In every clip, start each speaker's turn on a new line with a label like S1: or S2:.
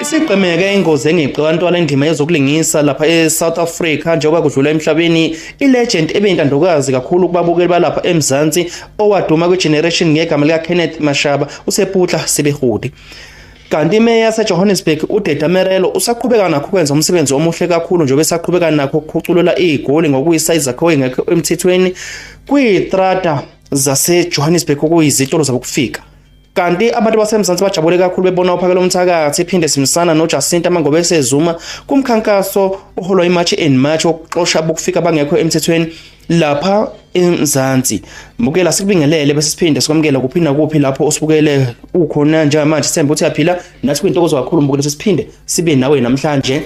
S1: Isigqemeke ingozi engiyicwantwala indima yezokulingisa lapha eSouth Africa njengoba kudlula emhlabeni ilegend ebeyintandokazi kakhulu kubabukeli balapha eMzansi owaduma kwigeneration ngegama lika Kenneth Mashaba uSephutla Sebehodi. Kanti imeya yaseJohannesburg uDetamerelo usaqhubeka nakho ukwenza umsebenzi omuhle kakhulu njengoba esaqhubeka nakho ukukhuculula igoli ngokuyisa izakhiwo engekho emthethweni kwiitrata zaseJohannesburg okuyizitolo zabokufika. Kanti abantu baseMzansi bajabule kakhulu bebona uphakela umthakathi iphinde simsana noJacinta mangobe esezuma kumkhankaso oholwa iMarch and March okuxosha abokufika bangekho emthethweni lapha eMzansi. Mbukela sikubingelele bese siphinde sikwamukela kuphinda kuphi lapho osibukele ukhona njengamanje Sithemba ukuthi yaphila nathi kwintokozo kakhulu mbukela sesiphinde sibe nawe namhlanje.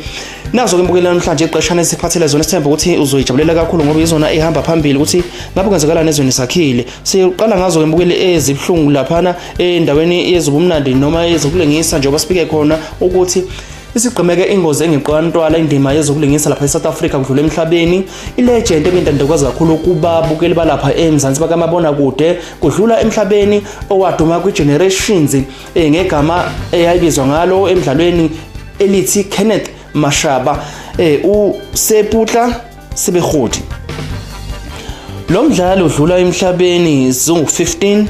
S1: Nazo ke mbukela namhlanje ixeshana esiphathele zona Sithemba ukuthi uzoyijabulela kakhulu ngoba izona ehamba phambili ukuthi ngabe kwenzekala nezweni sakhile. Siqala ngazo ke mbukela ezibhlungu laphana endaweni yezobumnandi noma yezokulengisa njengoba sibike khona ukuthi isigqemeke ingozi engiqwantwala indima yezokulingisa lapha eSouth Africa kudlula emhlabeni ilegend ebintandokazi kakhulu kubabukeli balapha eMzansi bakamabona kude kudlula emhlabeni owaduma kwigenerations ngegama eyayibizwa ngalo emidlalweni elithi Kenneth Mashaba uSephutla Sebehodi. Lo mdlalo udlula emhlabeni zongu-15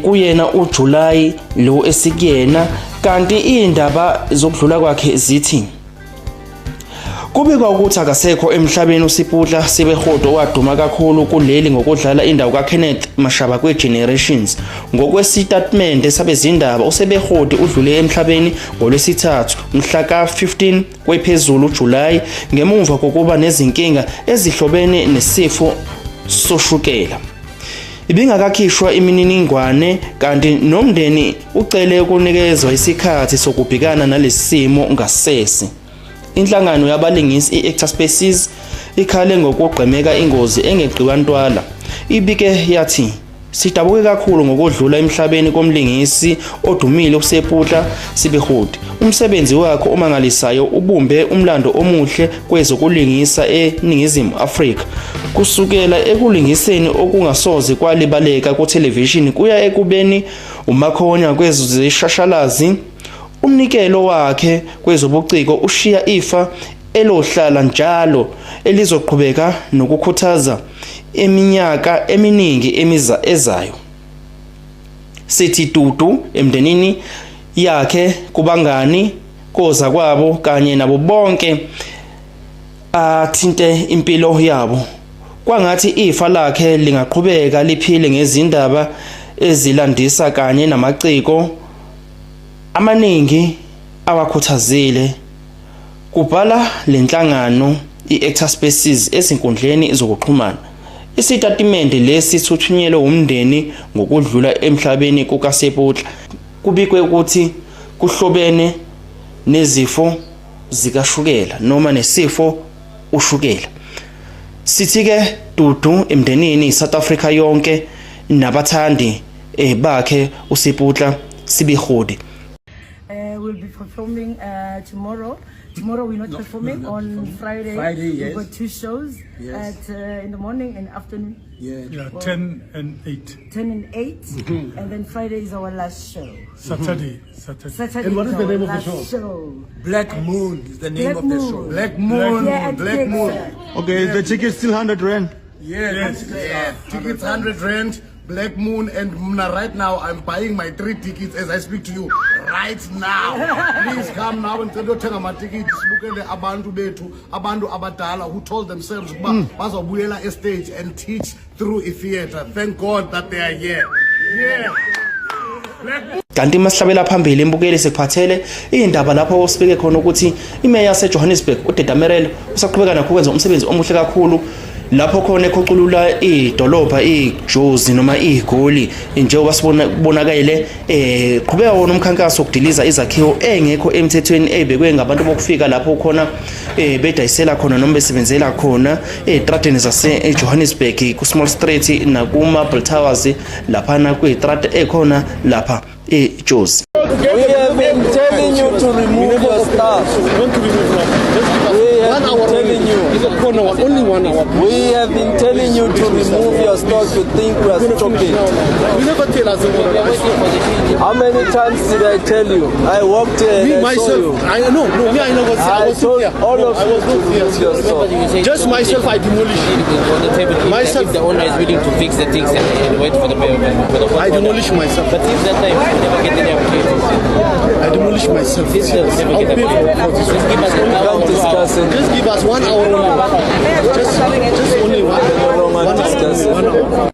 S1: kuyena uJuly lo esikuyena. Kanti indaba zokudlula kwakhe zithi kubikwa ukuthi akasekho emhlabeni uSephutla Sebehodi owaduma kakhulu kuleli ngokudlala indawo kaKenneth Mashaba kwegenerations. Ngokwesitatimende sabezindaba uSebehodi udlule emhlabeni ngolwesithathu mhla ka-15 kwephezulu uJuly ngemuva kokuba nezinkinga ezihlobene nesifo soshukela. Ibingakakhishwa imininingwane kanti nomndeni ucele ukunikezwa isikhathi sokubhekana nalesimo ngasese. Inhlangano yabalingisi iActor Spaces ikhale ngokugqemeka ingozi engeqiwantwala. Ibike yathi sidabuke kakhulu ngokudlula emhlabeni komlingisi odumile uSephutla Sebehodi. Umsebenzi wakhe omangalisayo ubumbe umlando omuhle kwezokulingisa eNingizimu Afrika. Kusukela ekulingiseni okungasoze kwalibaleka ku-television kuya ekubeni umakhonya kwezeshashalazi, umnikelo wakhe kwezobuciko ushiya ifa elohlala njalo elizoqhubeka nokukhuthaza eminyaka eminingi ezayo. Sithi dudu emndenini yakhe kubangani koza kwabo kanye nabo bonke athinte impilo yabo. Kwangathi ifa lakhe lingaqhubeka liphile ngezindaba ezilandisa kanye namaciko amaningi awakhuthazile. Kubhala lenhlangano iActor Spaces esinkundleni zokuxhumana. Isitatimende lesi sithunyelwe umndeni ngokudlula emhlabeni kukaSephutla. Kubikwe ukuthi kuhlobene nezifo zikashukela noma nesifo ushukela. Sithi ke dudu emndenini South Africa yonke nabathandi bakhe uSephutla Sebehodi.
S2: We'll be performing tomorrow. Tomorrow we're not performing. On Friday,
S3: yes.
S2: We've got 2 shows at in the morning and afternoon.
S3: Yeah,
S2: Well,
S3: 10 and 8.
S2: 10 and 8, and then Friday is our last show.
S3: Saturday.
S2: Saturday
S4: And what is the
S2: our
S4: name of the
S2: last
S4: show?
S5: Black Moon is the name
S2: Black
S5: of the
S2: Moon.
S5: show.
S4: Black Moon.
S2: Yeah, at
S5: Black
S2: six.
S5: Moon.
S4: Okay, is the ticket still 100 rand?
S5: Yes. Tickets 100 rand. Black Moon, and right now I'm buying my 3 tickets as I speak to you right now. Please come now and tell my tickets. Sibukele abantu bethu, abantu abadala who told themselves bazobuyela stage and teach through a theater. Thank God that they are here. Yeah. Black Moon.
S1: Kanti masihlabela phambili imbukeli sekuphathele indaba lapho osibeke khona ukuthi imeya yaseJohannesburg uDetamerelo usaqhubeka nakho ukwenza umsebenzi omuhle kakhulu lapho khona ekhuculula idolobha iJozi noma igoli njengoba sibonakele qhubeka wona umkhankaso okudiliza izakhiwo engekho emthethweni ebekwe ngabantu bokufika lapho khona bedayisela khona noma besebenzela khona etrateni zaseJohannesburg ku Small Street nakuma Bell Towers lapha kwitrate ekhona lapha eJozi.
S6: We have been telling you to remove your stuff. We telling you.
S5: Only 1 hour.
S6: We have been telling you to remove your stock. You think we are stupid.
S5: You never tell us.
S6: How many times did I tell you? I walked here and I saw you.
S5: I know. No, me, I know what I was
S6: told
S5: here.
S6: all of
S5: I was
S6: you
S5: not
S6: to
S5: here.
S6: remove your stock.
S5: Just myself, I demolished.
S7: On the table,
S5: Myself.
S7: if the owner is willing to fix the things and wait for the
S5: I demolish myself.
S7: But if that time you never get any opportunity,
S5: I demolish myself.
S7: this will never get
S5: I'll pay for this.
S7: Just give us an hour.
S6: Don't discuss it.
S5: Just give us 1 hour only. Just only 1 hour.
S6: Don't want to discuss it.
S5: 1 hour.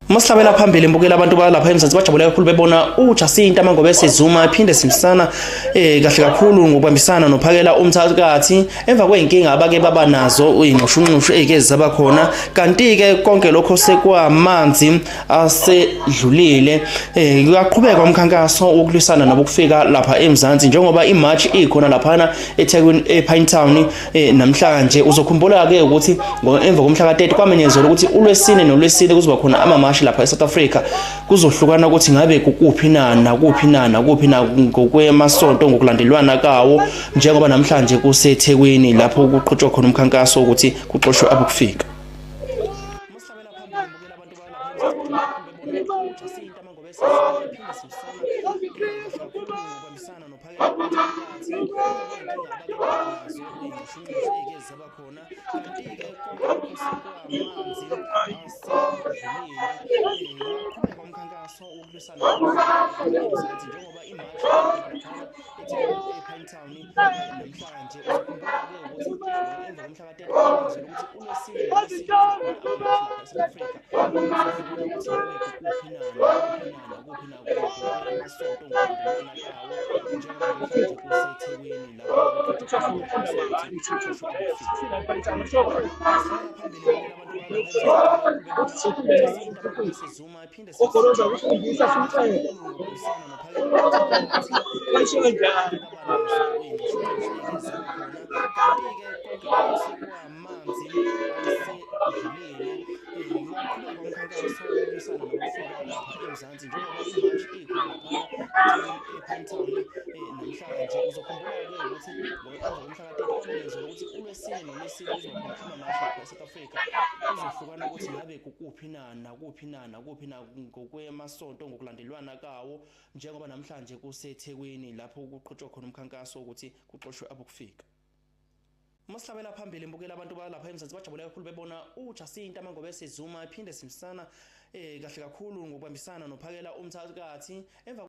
S1: Masihlabela phambili mbukela abantu balapha eMzansi bajabule kakhulu bebona uJacinta Mangobe Sizuma iphinde simsana kahle kakhulu ngokubambisana nophakela umthakathi emva kweinkinga abake baba nazo ingqoshunqushu ezike zabakhona kanti ke konke lokho sekwamanzi asedlulile kuyaqhubeka umkhankaso wokulwisana nabokufika lapha eMzansi njengoba imarch ikhona lapha eThekwini ePinetown namhlanje uzokhumbula ke ukuthi emva komhla ka 30 kwamenyezelwa ukuthi uLwesine noLwesine kuzoba khona amamashi lapha eSouth Africa kuzohlukana ukuthi ngabe kuphi na ngokwemasonto ngokulandelwana kawo njengoba namhlanje kuseThekwini lapho kuqhutshwa khona umkhankaso ukuthi kuxoshwe abokufika. Ngokwemasonto ngokulandelwana kawo njengoba namhlanje kuseThekwini lapho kuqhutshwa khona umkhankaso ukuthi kuxoshwe abokufika. Masihlabela phambili mbukela abantu balapha eMzansi bajabule kakhulu bebona uJacinta Mangobese Zuma ephinde simsana kahle kakhulu ngokubambisana nophakela umthakathi emva